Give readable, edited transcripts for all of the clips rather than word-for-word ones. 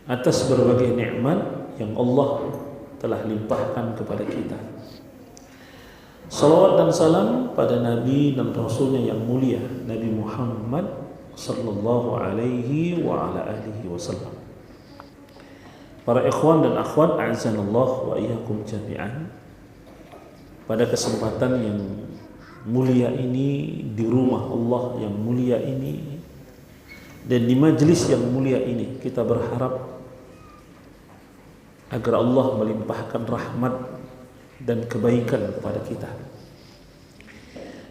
atas berbagai nikmat yang Allah telah limpahkan kepada kita. Salawat dan salam pada Nabi dan Rasulnya yang mulia, Nabi Muhammad sallallahu alaihi wa ala alihi wasallam. Para ikhwan dan akhwat, a'azanallah wa iyyakum jami'an. Pada kesempatan yang mulia ini, di rumah Allah yang mulia ini, dan di majelis yang mulia ini, kita berharap agar Allah melimpahkan rahmat dan kebaikan kepada kita.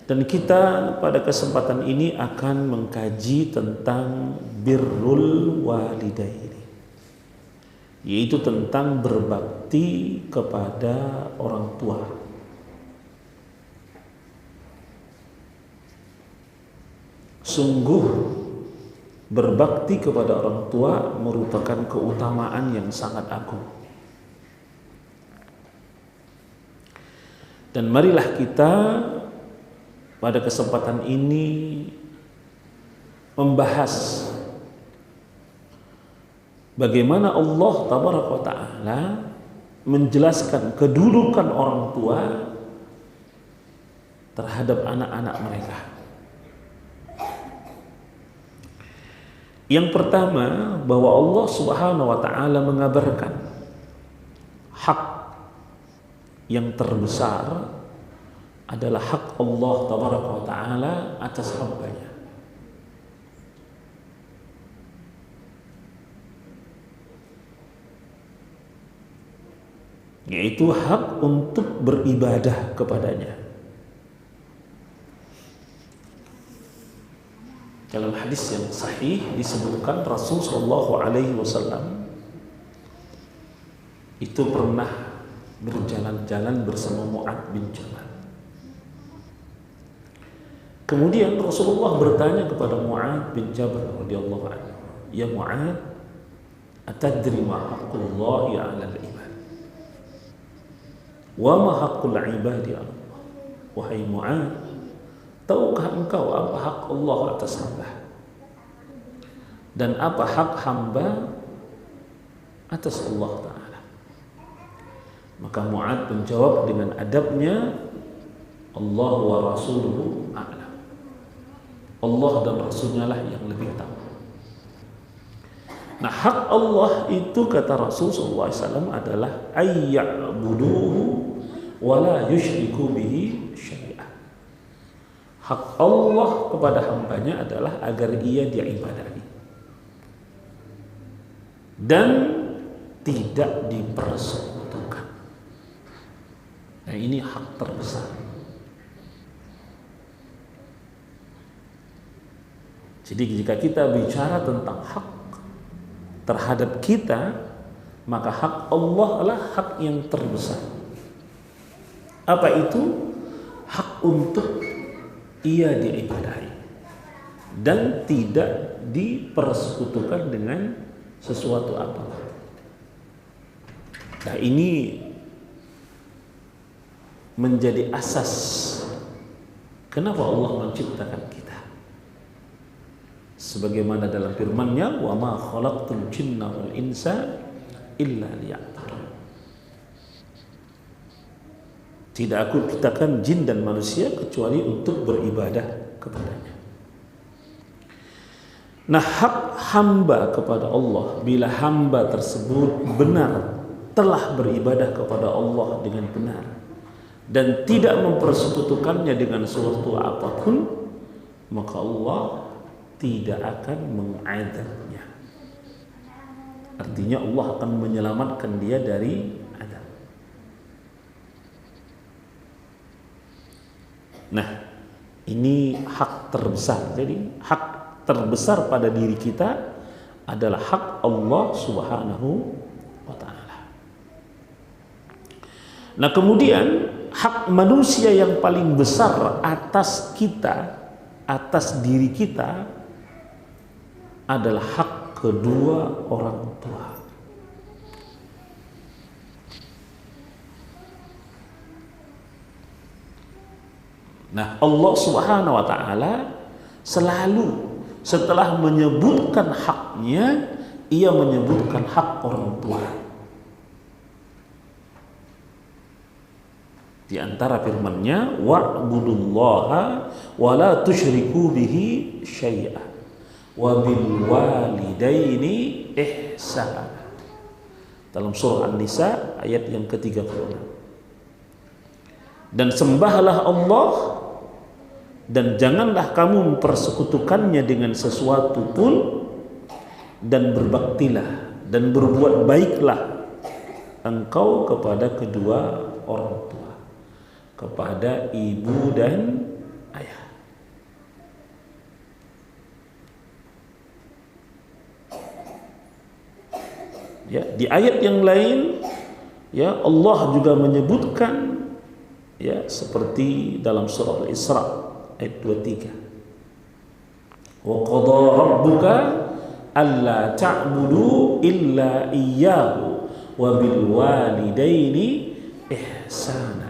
Dan kita pada kesempatan ini akan mengkaji tentang birrul walidaini, yaitu tentang berbakti kepada orang tua. Sungguh berbakti kepada orang tua merupakan keutamaan yang sangat agung. Dan marilah kita pada kesempatan ini membahas bagaimana Allah tabaraka wa ta'ala menjelaskan kedudukan orang tua terhadap anak-anak mereka. Yang pertama, bahwa Allah Subhanahu wa ta'ala mengabarkan hak yang terbesar adalah hak Allah tabaraka wa ta'ala atas hambanya. Yaitu hak untuk beribadah kepadanya. Dalam hadis yang sahih disebutkan Rasul sallallahu alaihi wasallam itu pernah berjalan-jalan bersama Mu'ad bin Jabal. Kemudian Rasulullah bertanya kepada Mu'ad bin Jabal radhiyallahu anhu, "Ya Mu'ad, atadri ma haqqullahi 'alal ibad? Wa ma haqqul ibadi 'ala Allah?" Wahai Mu'ad, tahukah engkau apa hak Allah atas hamba? Dan apa hak hamba atas Allah Ta'ala? Maka Mu'ad menjawab dengan adabnya, Allah wa rasuluhu a'lam. Allah dan Rasulnya lah yang lebih tahu. Nah, hak Allah itu kata Rasul SAW adalah ayya'buduhu wa la yushriku bihi syai'an. Hak Allah kepada hambanya adalah agar ia diibadahi dan tidak dipersekutukan. Nah, ini hak terbesar. Jadi jika kita bicara tentang hak terhadap kita, maka hak Allah adalah hak yang terbesar. Apa itu? Hak untuk ia diibadahi dan tidak dipersekutukan dengan sesuatu apapun. Nah, ini menjadi asas kenapa Allah menciptakan kita. Sebagaimana dalam firman-Nya, "Wa ma khalaqtul jinna wal insa illa liya'budun." Tidak aku ciptakan jin dan manusia kecuali untuk beribadah kepadanya. Nah, hak hamba kepada Allah, bila hamba tersebut benar telah beribadah kepada Allah dengan benar dan tidak mempersekutukannya dengan sesuatu apapun, maka Allah tidak akan mengadabnya. Artinya Allah akan menyelamatkan dia dari adab. Nah, ini hak terbesar. Jadi hak terbesar pada diri kita adalah hak Allah Subhanahu wa ta'ala. Nah, kemudian hak manusia yang paling besar atas kita, atas diri kita, adalah hak kedua orang tua. Nah, Allah Subhanahu wa ta'ala selalu setelah menyebutkan haknya, ia menyebutkan hak orang tua. Di antara firman-Nya, wa'budullaha wa la tusyriku bihi syai'a wa bil walidaini ihsana. Dalam surah An-Nisa ayat yang ke-36. Dan sembahlah Allah dan janganlah kamu mempersekutukannya dengan sesuatu pun, dan berbaktilah dan berbuat baiklah engkau kepada kedua orang tua, kepada ibu dan ayah. Ya, di ayat yang lain ya Allah juga menyebutkan ya seperti dalam surah Al-Isra ayat 23. Wa qada rabbuka alla ta'budu illa iyyahu wa bil walidaini ihsana.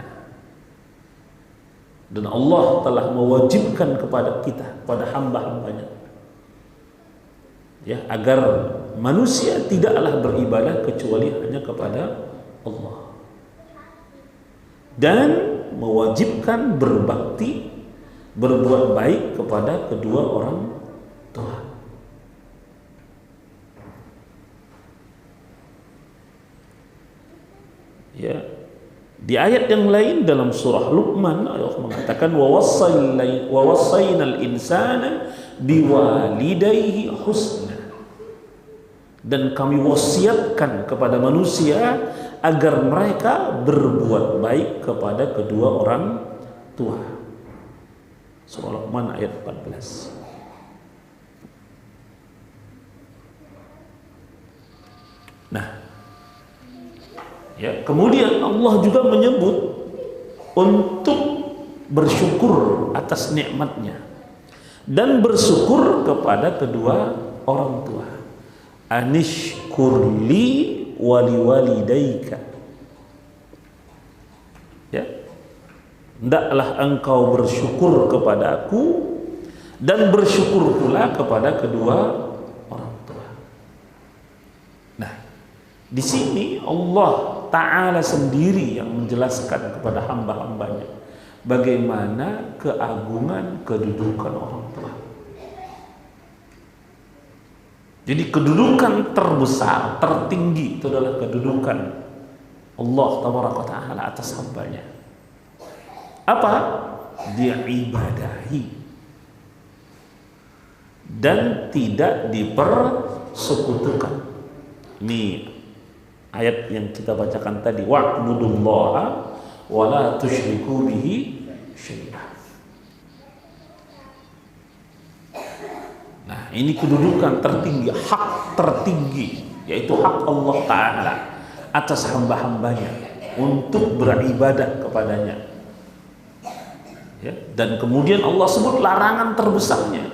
Dan Allah telah mewajibkan kepada kita, pada hamba-hambanya, ya, agar manusia tidaklah beribadah kecuali hanya kepada Allah, dan mewajibkan berbakti, berbuat baik kepada kedua orang tua. Ya, di ayat yang lain dalam surah Luqman Allah mengatakan wa wassaynal insana biwalidayhi husna. Dan kami wasiatkan kepada manusia agar mereka berbuat baik kepada kedua orang tua. Surah Luqman ayat 14. Nah, ya, kemudian Allah juga menyebut untuk bersyukur atas nikmatnya dan bersyukur kepada kedua orang tua. Anishkurli waliwalidayka. Ya, hendaklah engkau bersyukur kepada aku dan bersyukur pula kepada kedua orang tua. Nah, di sini Allah Ta'ala sendiri yang menjelaskan kepada hamba-hambanya bagaimana keagungan kedudukan orang tua. Jadi kedudukan terbesar, tertinggi itu adalah kedudukan Allah Ta'ala atas hambanya. Apa? Dia ibadahi dan tidak dipersekutukan. Ini ayat yang kita bacakan tadi, wa'budullaha wa la tusyriku bihi syai'a. Nah, ini kedudukan tertinggi, hak tertinggi, yaitu hak Allah Ta'ala atas hamba-hambanya untuk beribadah kepadanya. Ya, dan kemudian Allah sebut larangan terbesarnya,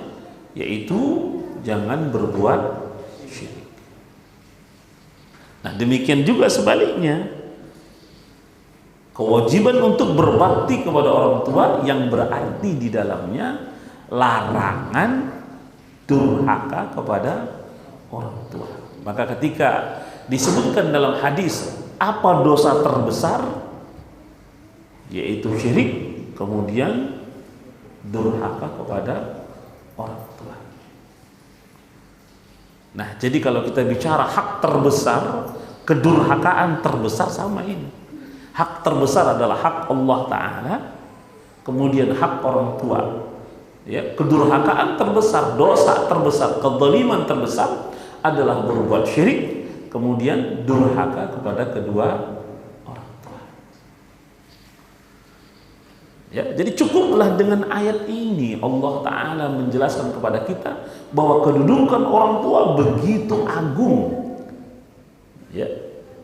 yaitu jangan berbuat syirik. Nah, demikian juga sebaliknya, kewajiban untuk berbakti kepada orang tua yang berarti di dalamnya larangan durhaka kepada orang tua. Maka ketika disebutkan dalam hadis apa dosa terbesar, yaitu syirik, kemudian durhaka kepada orang tua. Nah, jadi kalau kita bicara hak terbesar, kedurhakaan terbesar sama ini. Hak terbesar adalah hak Allah Ta'ala, kemudian hak orang tua. Ya, kedurhakaan terbesar, dosa terbesar, kezaliman terbesar adalah berbuat syirik, kemudian durhaka kepada kedua orang tua. Ya, jadi cukuplah dengan ayat ini Allah Ta'ala menjelaskan kepada kita bahwa kedudukan orang tua begitu agung. Ya,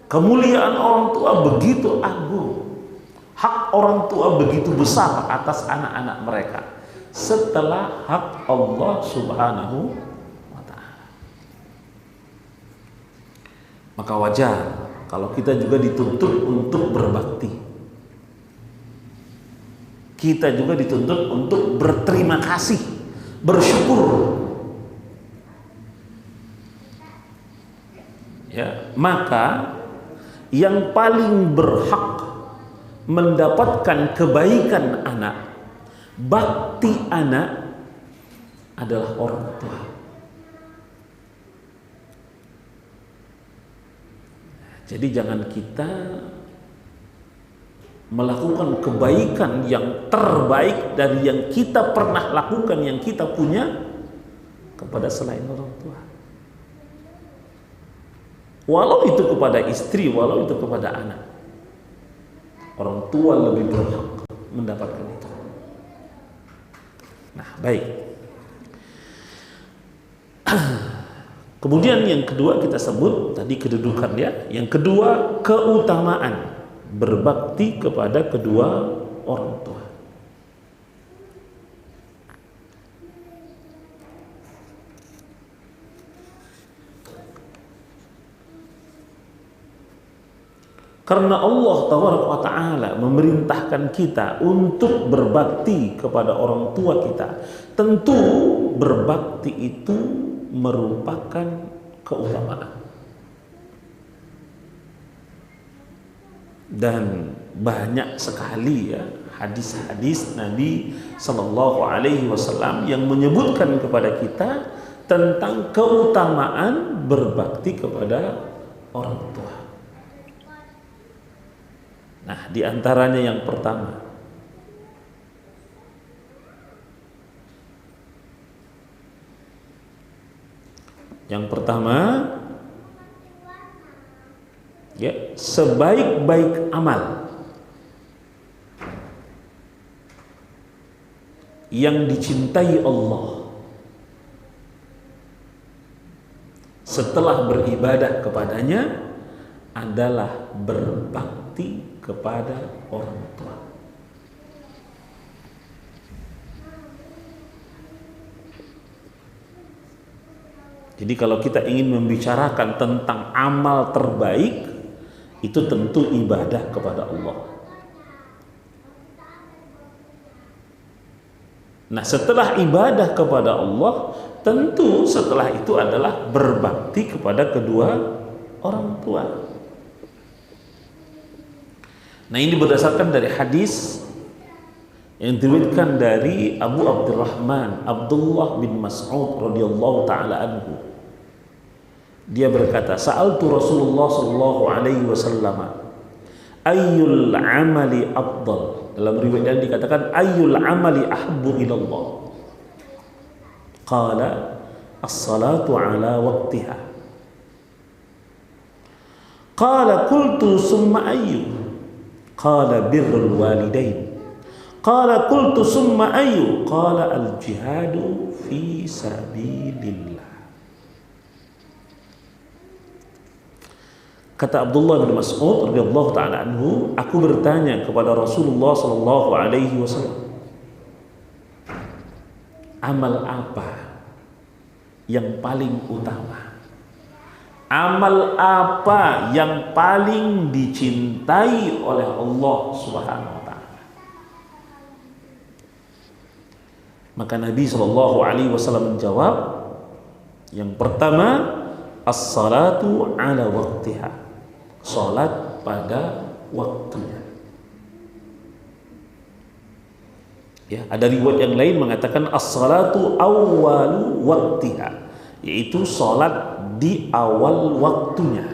kemuliaan orang tua begitu agung. Hak orang tua begitu besar atas anak-anak mereka setelah hak Allah Subhanahu wa Ta'ala. Maka wajar kalau kita juga dituntut untuk berbakti. Kita juga dituntut untuk berterima kasih, bersyukur. ya, maka yang paling berhak mendapatkan kebaikan anak, bakti anak adalah orang tua. Jadi jangan kita melakukan kebaikan yang terbaik dari yang kita pernah lakukan, yang kita punya, kepada selain orang tua. Walau itu kepada istri, walau itu kepada anak, orang tua lebih berhak mendapatkan itu. Nah, baik. Kemudian yang kedua kita sebut tadi kedudukan ya. Yang kedua, keutamaan berbakti kepada kedua orang tua. Karena Allah Ta'ala memerintahkan kita untuk berbakti kepada orang tua kita, tentu berbakti itu merupakan keutamaan. Dan banyak sekali ya hadis-hadis Nabi Sallallahu Alaihi Wasallam yang menyebutkan kepada kita tentang keutamaan berbakti kepada orang tua. Nah, di antaranya yang pertama, ya, sebaik-baik amal yang dicintai Allah setelah beribadah kepadanya adalah berbakti kepada orang tua. Jadi kalau kita ingin membicarakan tentang amal terbaik, itu tentu ibadah kepada Allah. Nah, setelah ibadah kepada Allah, tentu setelah itu adalah berbakti kepada kedua orang tua. Nah, ini berdasarkan dari hadis yang diriwayatkan dari Abu Abdurrahman Abdullah bin Mas'ud radhiyallahu taala anhu. Dia berkata, "Sa'altu Rasulullah sallallahu alaihi wasallam, ayyul amali afdal?" Dalam riwayat dikatakan ayyul amali ahabbu ila Allah. Qala as-salatu ala waqtiha. Qala qultu summa ayyu? Qala birrul walidain. Qala qultu summa ayyu? Qala al-jihadu fi sabilillah. Kata Abdullah bin Mas'ud radhiyallahu taala anhu, aku bertanya kepada Rasulullah sallallahu alaihi wasallam, amal apa yang paling utama? Amal apa yang paling dicintai oleh Allah Subhanahu wa taala? Maka Nabi sallallahu alaihi wasallam menjawab, yang pertama, as-salatu ala waqtiha. Salat pada waktunya. Ya, ada riwayat yang lain mengatakan as-salatu awwalu waqtiha, yaitu salat di awal waktunya.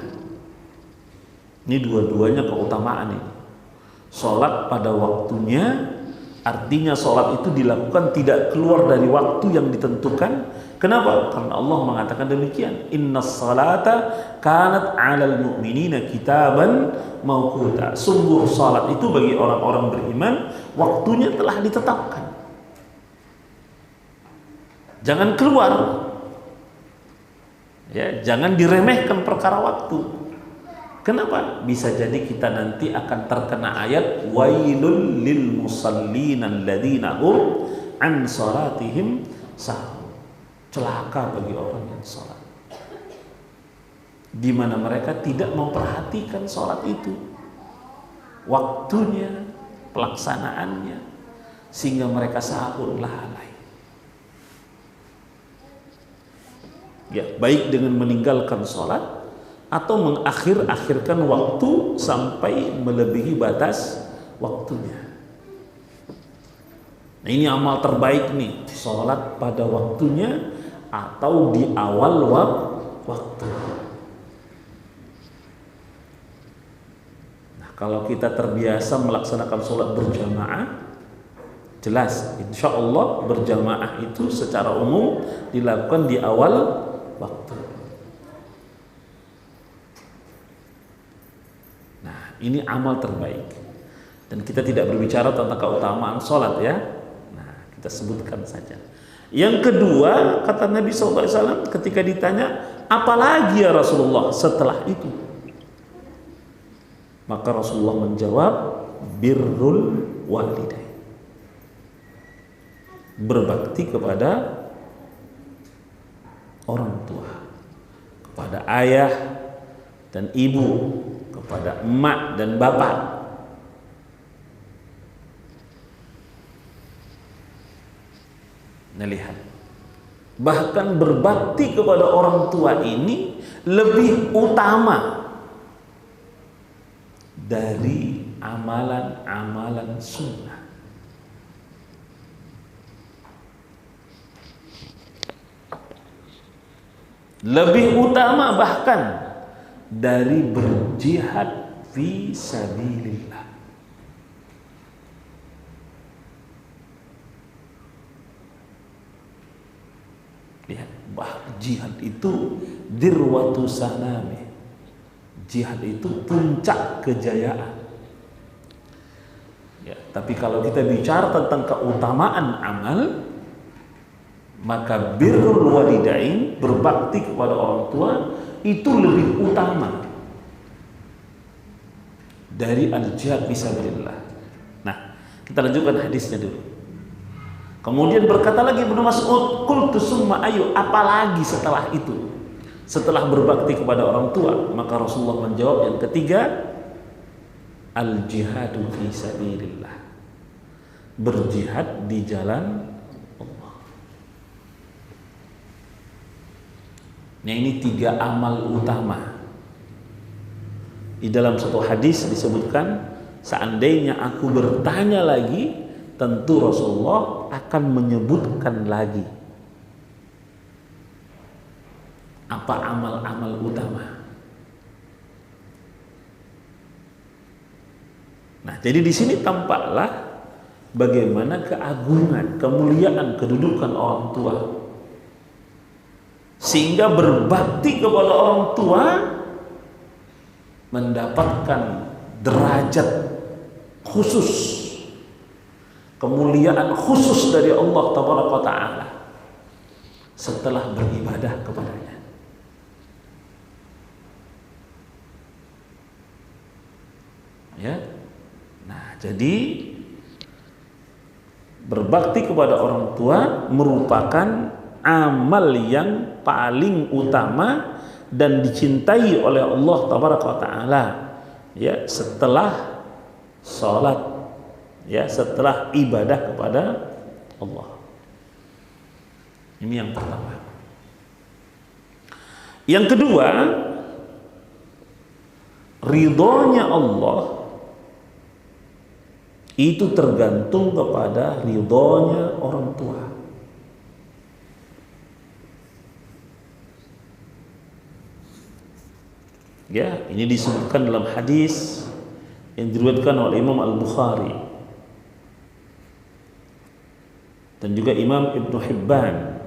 Ini dua-duanya keutamaan ini. Salat pada waktunya artinya salat itu dilakukan tidak keluar dari waktu yang ditentukan. Kenapa? Karena Allah mengatakan demikian. Innas salata kanat 'alal mu'minina kitaban mawquta. Sungguh salat itu bagi orang-orang beriman waktunya telah ditetapkan. Jangan keluar. Ya, jangan diremehkan perkara waktu. Kenapa? Bisa jadi kita nanti akan terkena ayat wailul lil musallin alladzina hum an salatihim sahun. Celaka bagi orang yang salat, di mana mereka tidak memperhatikan salat itu, waktunya, pelaksanaannya, sehingga mereka sahur lalai. Ya, baik dengan meninggalkan salat atau mengakhir-akhirkan waktu sampai melebihi batas waktunya. Nah, ini amal terbaik nih, sholat pada waktunya atau di awal waktu. Nah, kalau kita terbiasa melaksanakan sholat berjamaah, jelas insya Allah berjamaah itu secara umum dilakukan di awal waktu. Nah, ini amal terbaik. Dan kita tidak berbicara tentang keutamaan sholat ya. Nah, kita sebutkan saja. Yang kedua, kata Nabi SAW ketika ditanya, apalagi ya Rasulullah setelah itu? Maka Rasulullah menjawab, birrul walidain. Berbakti kepada orang tua, kepada ayah dan ibu, kepada emak dan bapak. Nah, lihat, bahkan berbakti kepada orang tua ini lebih utama dari amalan-amalan sunnah. Lebih utama bahkan dari berjihad fi sabilillah. Lihat, jihad itu dirwatu sanami. Jihad itu puncak kejayaan. Ya, tapi kalau kita bicara tentang keutamaan amal, maka birrul walidain, berbakti kepada orang tua, itu lebih utama dari al-jihad fisabilillah. Nah, kita lanjutkan hadisnya dulu. Kemudian berkata lagi Ibnu Mas'ud, qultu summa ayu, apalagi setelah itu? Setelah berbakti kepada orang tua, maka Rasulullah menjawab yang ketiga, al-jihadu fi sabilillah. Berjihad di jalan Allah. Nah, ini 3 amal utama. Di dalam satu hadis disebutkan, seandainya aku bertanya lagi, tentu Rasulullah akan menyebutkan lagi apa amal-amal utama. Nah, jadi di sini tampaklah bagaimana keagungan, kemuliaan, kedudukan orang tua, sehingga berbakti kepada orang tua mendapatkan derajat khusus, kemuliaan khusus dari Allah Tabaraka Ta'ala setelah beribadah kepadanya. Ya. Nah, jadi berbakti kepada orang tua merupakan amal yang paling utama dan dicintai oleh Allah Tabaraka Ta'ala, ya, setelah sholat, ya, setelah ibadah kepada Allah. Ini yang pertama. Yang kedua, ridhonya Allah itu tergantung kepada ridhonya orang tua. Ya, ini disebutkan dalam hadis yang diriwayatkan oleh Imam Al-Bukhari dan juga Imam Ibnu Hibban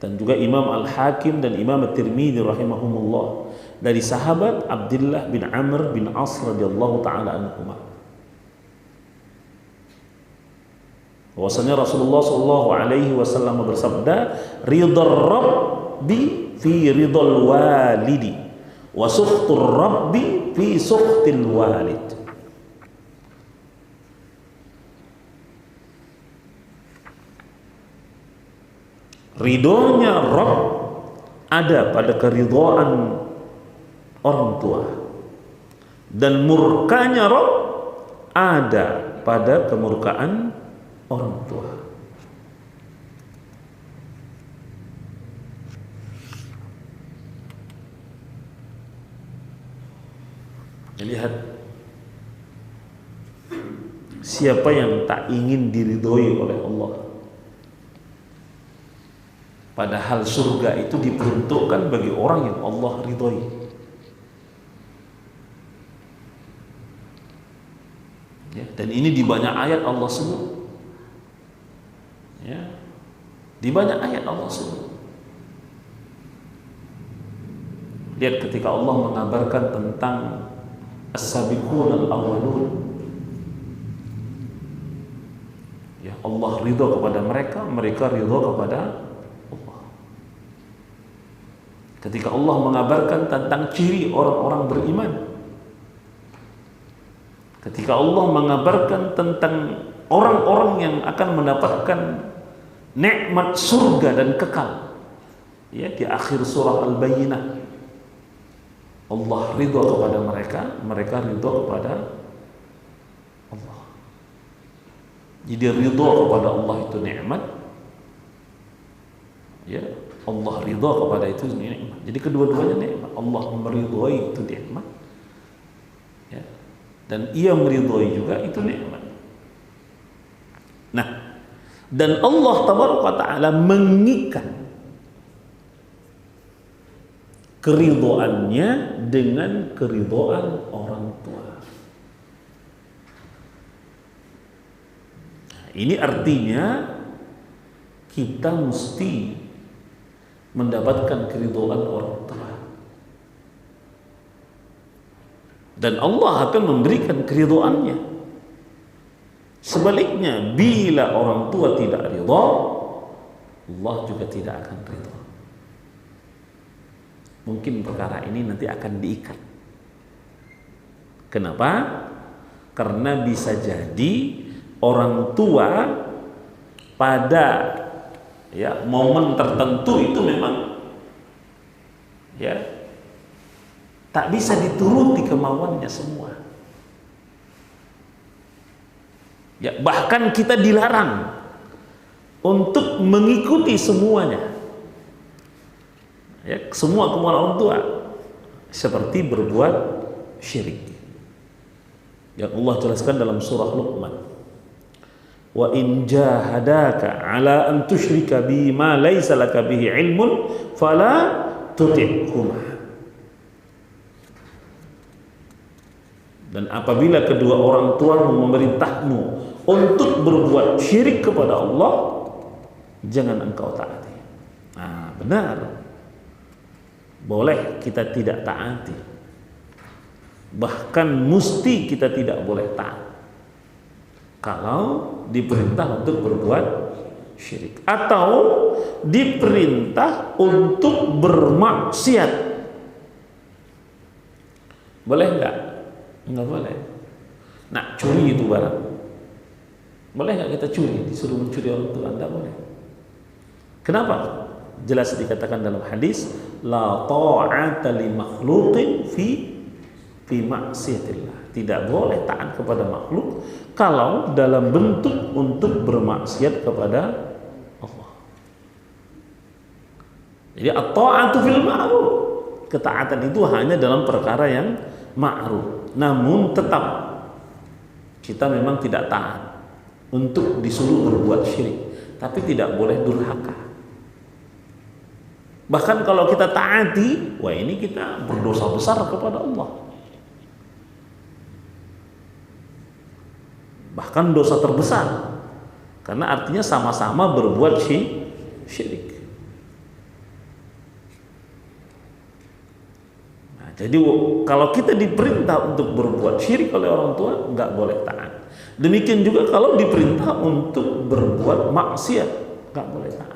dan juga Imam Al-Hakim dan Imam At-Tirmidzi rahimahumullah dari sahabat Abdullah bin Amr bin As radhiyallahu taala anhuma, bahwasanya Rasulullah sallallahu alaihi wasallam bersabda, ridhar rabbi fi ridhal walidi wa sukhtur rabbi fi sukhtil walid. Ridhonya Rabb ada pada keridhaan orang tua, dan murkanya Rabb ada pada kemurkaan orang tua. Lihat, siapa yang tak ingin diridhoi oleh Allah? Padahal surga itu diperuntukkan bagi orang yang Allah ridhoi. Ya, dan ini di banyak ayat Allah sebut. Ya, di banyak ayat Allah sebut. Lihat ketika Allah mengabarkan tentang as-sabiqun al-awwalun. Ya, Allah ridha kepada mereka, mereka ridha kepada Allah. Ketika Allah mengabarkan tentang ciri orang-orang beriman, ketika Allah mengabarkan tentang orang-orang yang akan mendapatkan nikmat surga dan kekal, ya, di akhir surah Al-Bayyinah, Allah ridha kepada mereka, mereka ridha kepada Allah. Jadi ridha kepada Allah itu nikmat, ya, Allah ridha kepada itu nikmat. Jadi kedua-duanya nikmat. Allah meridhai itu nikmat, ya, dan Ia meridhai juga itu nikmat. Nah, dan Allah tabaraka taala mengikat keridhoannya dengan keridhoan orang tua. Ini artinya kita mesti mendapatkan keridhaan orang tua. Dan Allah akan memberikan keridhaannya. Sebaliknya, bila orang tua tidak ridha, Allah juga tidak akan ridha. Mungkin perkara ini nanti akan diikat. Kenapa? Karena bisa jadi orang tua pada, ya, momen tertentu itu memang, ya, tak bisa dituruti kemauannya semua. Ya, bahkan kita dilarang untuk mengikuti semuanya. Ya, semua kemauan orang tua, seperti berbuat syirik. Yang Allah jelaskan dalam surah Luqman, wa in jahadaka ala an tusyrika bi ma laisa laka bihi ilmun fala tuti'huma. Dan apabila kedua orang tuamu memerintahmu untuk berbuat syirik kepada Allah, jangan engkau taati. Nah, benar. Boleh kita tidak taati. Bahkan mesti kita tidak boleh taat kalau diperintah untuk berbuat syirik atau diperintah untuk bermaksiat. Boleh enggak? Enggak boleh. Nah, curi itu barang, boleh enggak kita curi? Disuruh mencuri orang tua? Enggak boleh. Kenapa? Jelas dikatakan dalam hadis, la ta'ata li makhluqin fi maksiatillah. Tidak boleh taat kepada makhluk kalau dalam bentuk untuk bermaksiat kepada Allah. Jadi at-ta'atu fil ma'ruf. Ketaatan itu hanya dalam perkara yang ma'ruf. Namun tetap kita memang tidak taat untuk disuruh berbuat syirik, tapi tidak boleh durhaka. Bahkan kalau kita taati, wah, ini kita berdosa besar kepada Allah. Bahkan dosa terbesar, karena artinya sama-sama berbuat syirik. Nah, jadi kalau kita diperintah untuk berbuat syirik oleh orang tua, nggak boleh taat. Demikian juga kalau diperintah untuk berbuat maksiat, nggak boleh taat.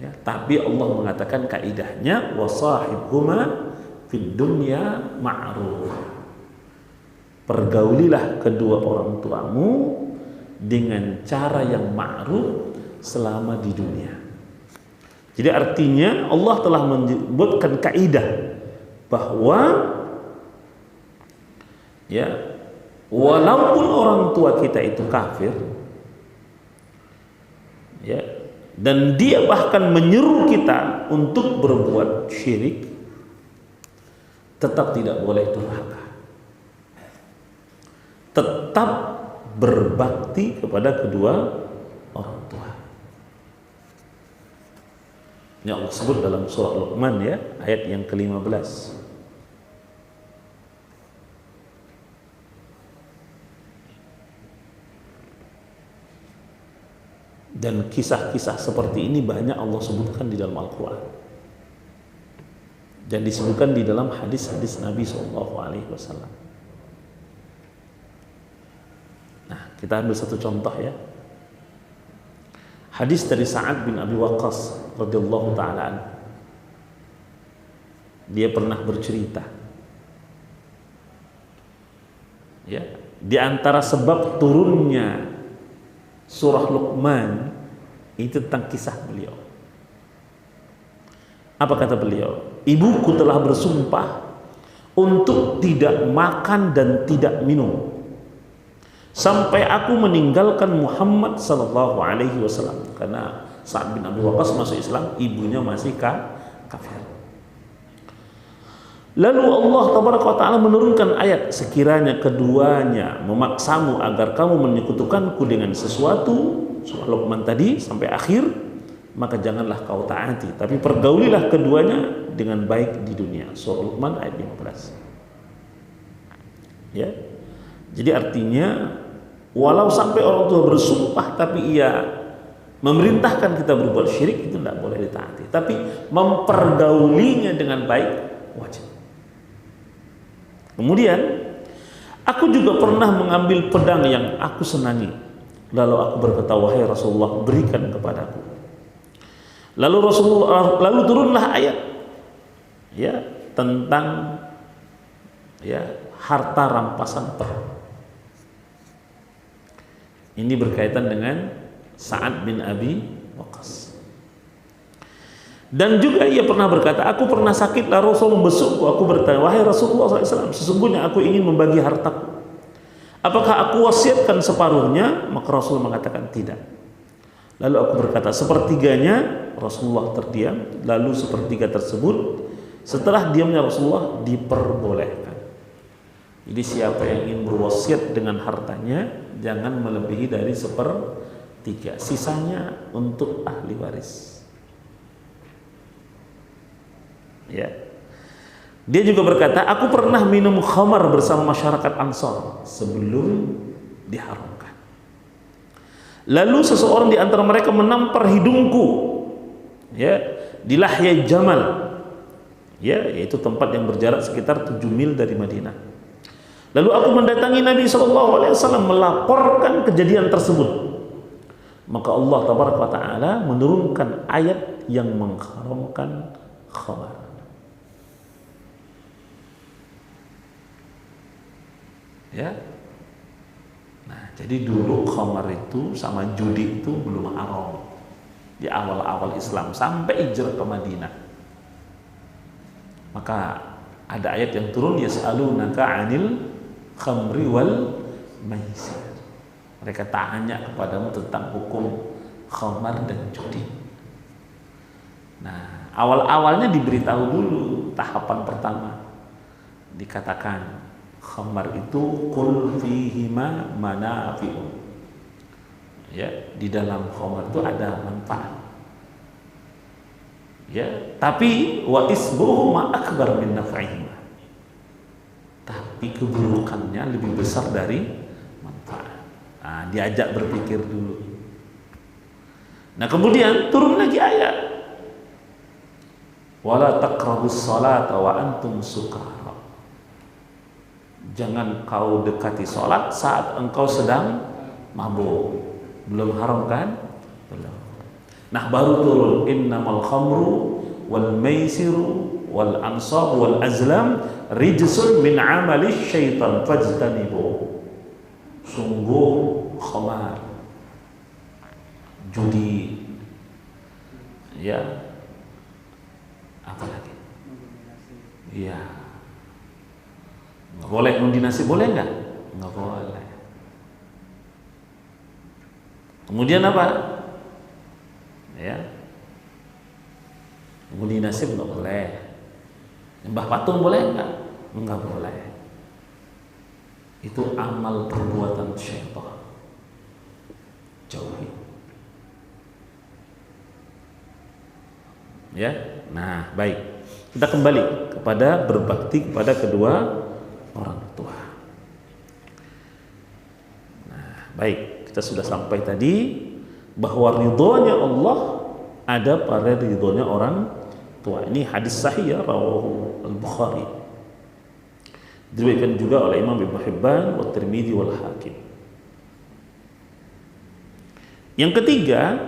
Ya, tapi Allah mengatakan kaidahnya wasahibhuma fid dunya ma'ruf. Pergaulilah kedua orang tuamu dengan cara yang ma'ruf selama di dunia. Jadi artinya Allah telah menyebutkan kaidah bahwa, ya, walaupun orang tua kita itu kafir, ya, dan dia bahkan menyeru kita untuk berbuat syirik, tetap tidak boleh durhaka. Tetap berbakti kepada kedua orang tua. Ini Allah sebut dalam surah Luqman ya, ayat yang ke-15. Dan kisah-kisah seperti ini banyak Allah sebutkan di dalam Al-Quran. Dan disebutkan di dalam hadis-hadis Nabi SAW. Nah, kita ambil satu contoh ya. Hadis dari Sa'ad bin Abi Waqqas radhiyallahu ta'ala anhu. Dia pernah bercerita. Ya, di antara sebab turunnya surah Luqman itu tentang kisah beliau. Apa kata beliau? Ibuku telah bersumpah untuk tidak makan dan tidak minum sampai aku meninggalkan Muhammad sallallahu alaihi wasallam. Karena Sa'ad bin Abi Waqqas masuk Islam, ibunya masih kafir. Lalu Allah tabaraka wa ta'ala menurunkan ayat, sekiranya keduanya memaksamu agar kamu menyekutukanku dengan sesuatu, surah Luqman tadi sampai akhir, maka janganlah kau taati, tapi pergaulilah keduanya dengan baik di dunia. Surah Luqman ayat 15. Ya. Jadi artinya walau sampai orang tua bersumpah tapi ia memerintahkan kita berbuat syirik, itu tidak boleh ditaati. Tapi mempergaulinya dengan baik wajib. Kemudian aku juga pernah mengambil pedang yang aku senangi. Lalu aku berkata, wahai Rasulullah, berikan kepadaku. Lalu turunlah ayat ya tentang ya harta rampasan perang. Ini berkaitan dengan Sa'ad bin Abi Waqqas. Dan juga ia pernah berkata, aku pernah sakit lalu Rasul membesukku. Aku bertanya, wahai Rasulullah SAW, sesungguhnya aku ingin membagi hartaku. Apakah aku wasiatkan separuhnya? Maka Rasul mengatakan tidak. Lalu aku berkata, sepertiganya. Rasulullah terdiam. Lalu sepertiga tersebut setelah diamnya Rasulullah diperbolehkan. Jadi siapa yang ingin berwasiat dengan hartanya, jangan melebihi dari sepertiga. Sisanya untuk ahli waris. Ya. Dia juga berkata, aku pernah minum khamar bersama masyarakat Ansar sebelum diharamkan. Lalu seseorang di antara mereka menampar hidungku, ya, di Lahyai Jamal, ya, yaitu tempat yang berjarak sekitar 7 mil dari Madinah. Lalu aku mendatangi Nabi SAW melaporkan kejadian tersebut. Maka Allah Taala menurunkan ayat yang mengharamkan khamar. Ya, nah jadi dulu khamar itu sama judi itu belum haram di awal-awal Islam sampai hijrah ke Madinah. Maka ada ayat yang turun, yas'alunaka 'anil khamri wal maisir. Mereka tanya kepadamu tentang hukum khamar dan judi. Nah, awal-awalnya diberitahu dulu tahapan pertama. Dikatakan khamar itu qul fihima manafi'un. Ya, di dalam khamar itu ada manfaat. Ya, tapi wa isbuhuma akbar min naf'ihima. Tapi keburukannya lebih besar dari manfaat. Nah, diajak berpikir dulu. Nah, kemudian turun lagi ayat. Wala taqrabus salata wa antum sukara. Jangan kau dekati sholat saat engkau sedang mabuk. Belum haram kan? Belum. Nah, baru turun innamal khamru wal maisiru wal ansab wal azlam rijsun min amali syaitan fajtanibu. Sungguh khamar, judi, ya, apa lagi? Iya. Nggak boleh undi nasib, boleh nggak? Nggak boleh. Kemudian apa? Ya, undi nasib nggak boleh. Nyembah patung boleh nggak? Enggak boleh. Itu amal perbuatan syaitan. Jauhi. Ya. Nah, baik. Kita kembali kepada berbakti kepada kedua orang tua. Nah, baik. Kita sudah sampai tadi bahwa ridhonya Allah ada pada ridhonya orang tua. Ini hadis sahih ya, rawahu Al-Bukhari. Diriwayatkan juga oleh Imam Ibnu Hibban wa Tirmidzi wal Hakim. Yang ketiga,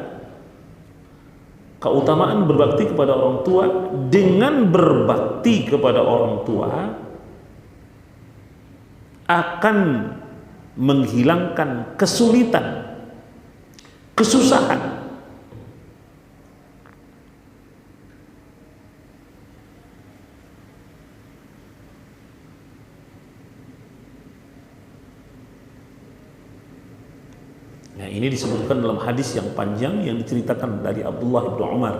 keutamaan berbakti kepada orang tua. Dengan berbakti kepada orang tua akan menghilangkan kesulitan, kesusahan. Nah, ini disebutkan dalam hadis yang panjang yang diceritakan dari Abdullah bin Umar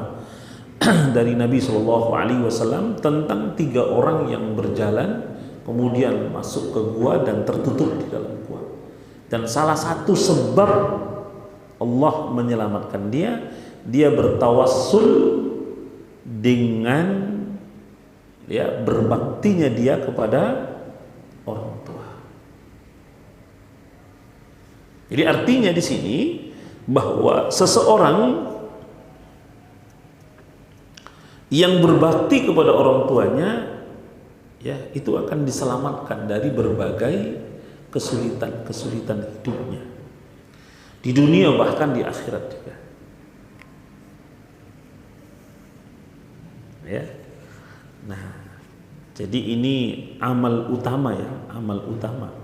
dari Nabi SAW tentang 3 orang yang berjalan kemudian masuk ke gua dan tertutup di dalam gua. Dan salah satu sebab Allah menyelamatkan dia bertawassul dengan berbaktinya dia kepada orang tua. Jadi artinya di sini bahwa seseorang yang berbakti kepada orang tuanya itu akan diselamatkan dari berbagai kesulitan hidupnya. Di dunia bahkan di akhirat juga. Ya. Nah, jadi ini amal utama ya, amal utama.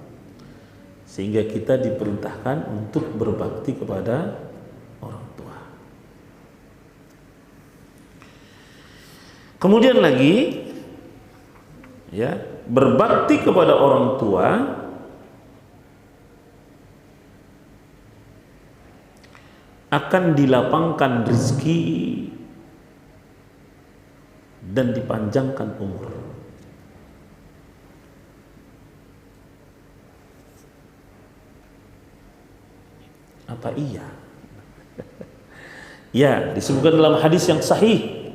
Sehingga kita diperintahkan untuk berbakti kepada orang tua. Kemudian lagi berbakti kepada orang tua akan dilapangkan rezeki dan dipanjangkan umur. Apa iya? Ya, disebutkan dalam hadis yang sahih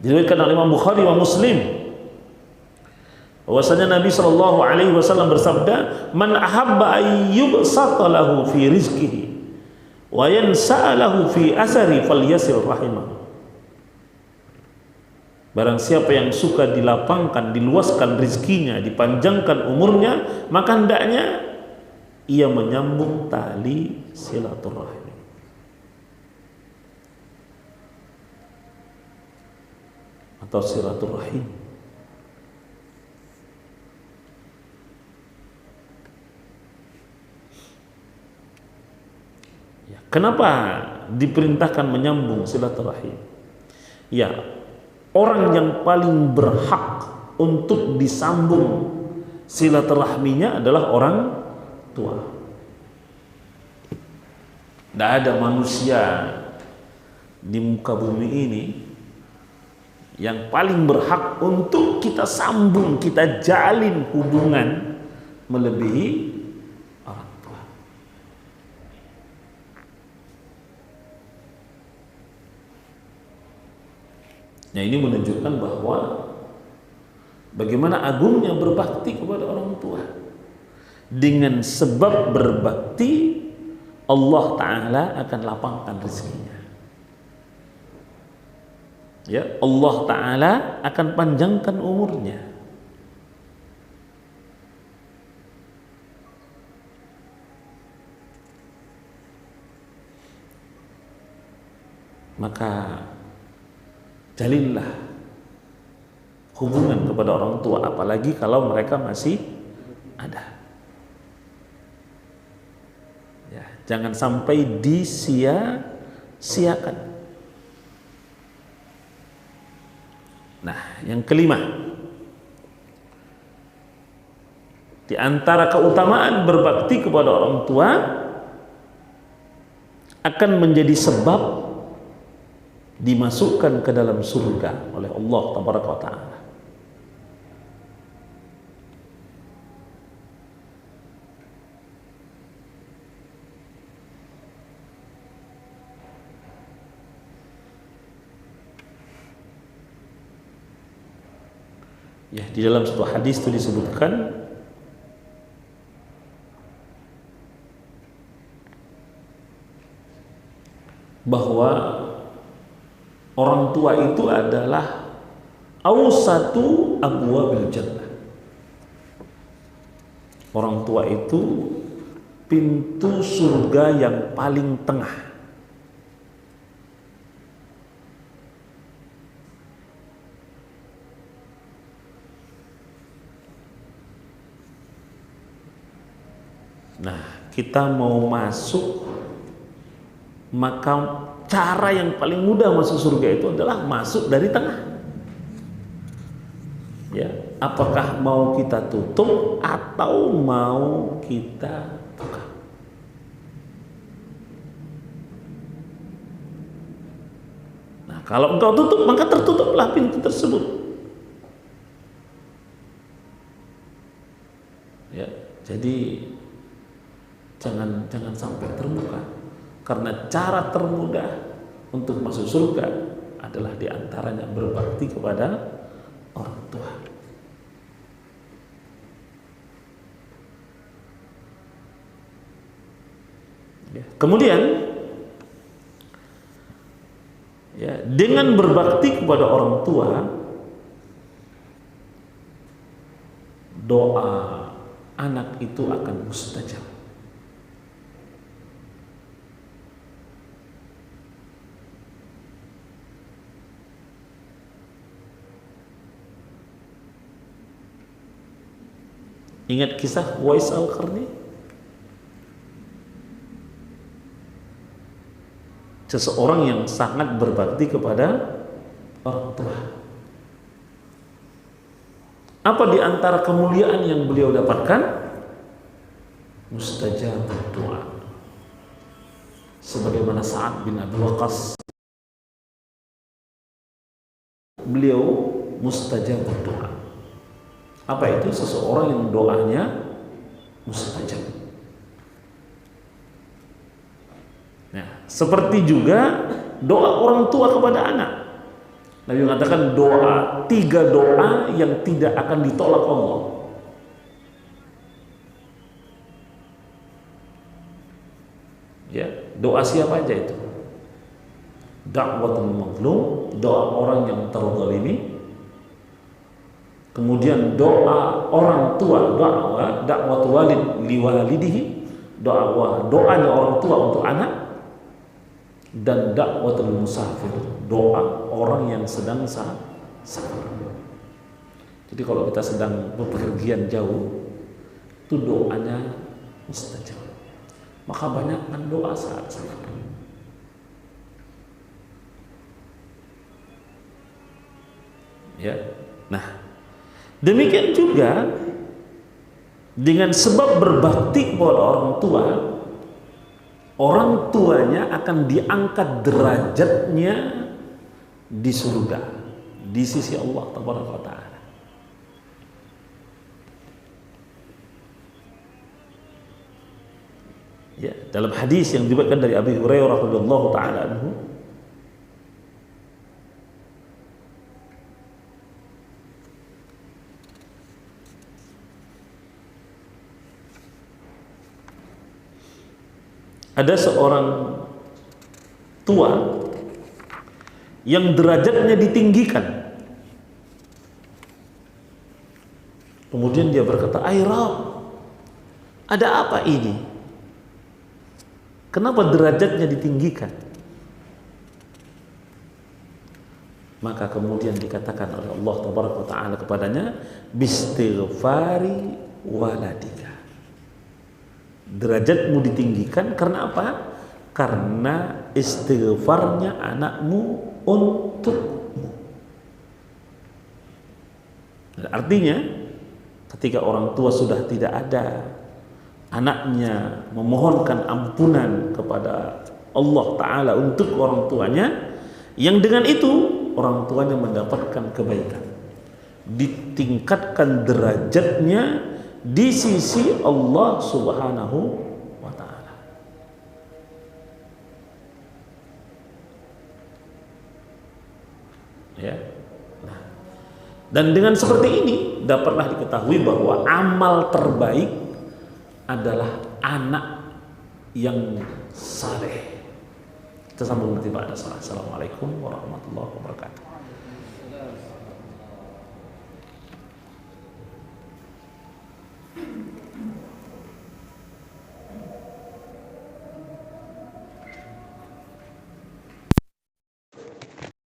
diriwayatkan oleh Imam Bukhari wa Muslim bahwasanya Nabi SAW bersabda, "Man ahabba ayyubsata lahu fi rizqihi wa yansa'a lahu fi asari falyasil rahimah." Barang siapa yang suka dilapangkan, diluaskan rizkinya, dipanjangkan umurnya, maka hendaknya ia menyambung tali silaturahim. Atau silaturahim. Kenapa diperintahkan menyambung silaturahim? Ya, orang yang paling berhak untuk disambung silaturahminya adalah orang tua. Tidak ada manusia di muka bumi ini yang paling berhak untuk kita sambung, kita jalin hubungan melebihi orang tua. Nah, ini menunjukkan bahwa bagaimana agungnya berbakti kepada orang tua. Dengan sebab berbakti, Allah Ta'ala akan lapangkan rezekinya. Ya, Allah Ta'ala akan panjangkan umurnya. Maka jalinlah hubungan kepada orang tua, apalagi kalau mereka masih ada. Ya, jangan sampai disia-siakan. Nah, yang kelima, di antara keutamaan berbakti kepada orang tua akan menjadi sebab dimasukkan ke dalam surga oleh Allah Tabaraka wa Ta'ala. Ya, di dalam sebuah hadis itu disebutkan bahwa orang tua itu adalah awsatu abwabil jannah. Orang tua itu pintu surga yang paling tengah. Nah, kita mau masuk, maka cara yang paling mudah masuk surga itu adalah masuk dari tengah. Ya, apakah mau kita tutup atau mau kita buka? Nah, kalau engkau tutup, maka tertutuplah pintu tersebut. Ya, jadi jangan sampai terbuka, karena cara termudah untuk masuk surga adalah diantaranya berbakti kepada orang tua. Ya. Kemudian ya, dengan berbakti kepada orang tua, doa anak itu akan mustajab. Ingat kisah Uwais Al-Qarni? Seseorang yang sangat berbakti kepada orang tua. Apa di antara kemuliaan yang beliau dapatkan? Mustajab doa. Sebagaimana Sa'ad bin Abi Waqqas, beliau mustajab doa. Apa itu? Seseorang yang doanya mustajab. Nah, seperti juga doa orang tua kepada anak. Nabi mengatakan doa, 3 doa yang tidak akan ditolak Allah. Ya, doa siapa aja itu? Da'watul mazlum, doa orang yang terzalimi. Kemudian doa orang tua, da'watul walid liwalidihi, doanya orang tua untuk anak. Dan da'watul musafir, doa orang yang sedang safar. Jadi kalau kita sedang bepergian jauh, itu doanya mustajab. Maka banyakkan doa saat safar. Ya. Nah, demikian juga dengan sebab berbakti kepada orang tua, orang tuanya akan diangkat derajatnya di surga, di sisi Allah Tabaraka wa Ta'ala. Ya, dalam hadis yang diriwayatkan dari Abi Hurairah radhiyallahu taala anhu, ada seorang tua yang derajatnya ditinggikan. Kemudian dia berkata, "Ai Rabb, ada apa ini? Kenapa derajatnya ditinggikan?" Maka kemudian dikatakan oleh Allah Tabaraka Ta'ala kepadanya, "Bistighfari waladika." Derajatmu ditinggikan karena apa? Karena istighfarnya anakmu untukmu. Artinya ketika orang tua sudah tidak ada, anaknya memohonkan ampunan kepada Allah Ta'ala untuk orang tuanya, yang dengan itu orang tuanya mendapatkan kebaikan, ditingkatkan derajatnya di sisi Allah Subhanahu wa Ta'ala. Ya. Nah, Dan dengan seperti ini dapatlah diketahui bahwa amal terbaik adalah anak yang saleh. Kita sambung nanti pada salat. Assalamualaikum warahmatullahi wabarakatuh.